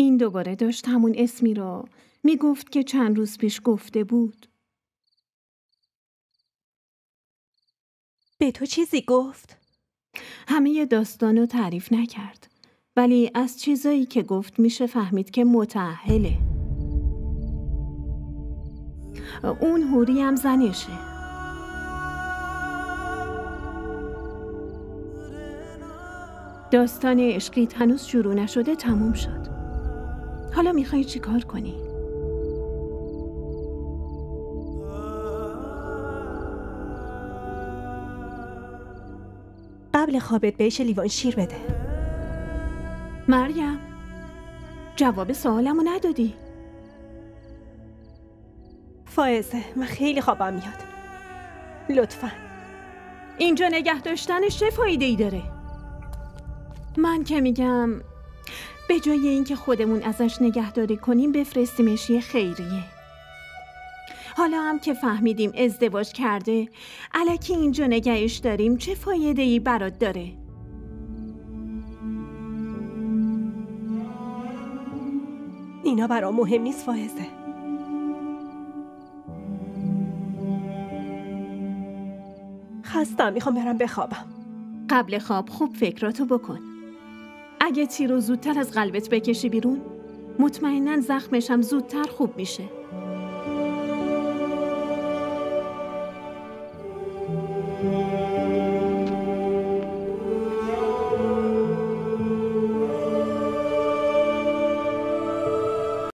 این دوباره داشت همون اسمی را میگفت که چند روز پیش گفته بود. به تو چیزی گفت؟ همه داستان رو تعریف نکرد، ولی از چیزایی که گفت میشه فهمید که متأهله. اون حوری هم زنشه. داستان عشقیت هنوز شروع نشده تموم شد. حالا میخوای چی کار کنی؟ قبل خوابت بهش لیوان شیر بده. مریم، جواب سوالمو ندادی. فائزه، من خیلی خوابم میاد. لطفاً. اینجا نگه داشتنش چه فایده‌ای داره؟ من که میگم به جای اینکه خودمون ازش نگهداری کنیم بفرستیمش یه خیریه. حالا هم که فهمیدیم ازدواج کرده، الکی اینجا نگهش داریم چه فایده‌ای برات داره؟ اینا برام مهم نیست فائزه. خستم، میخوام برم بخوابم. قبل خواب خوب فکراتو بکن. اگه تیرو زودتر از قلبت بکشی بیرون، مطمئناً زخمش هم زودتر خوب میشه.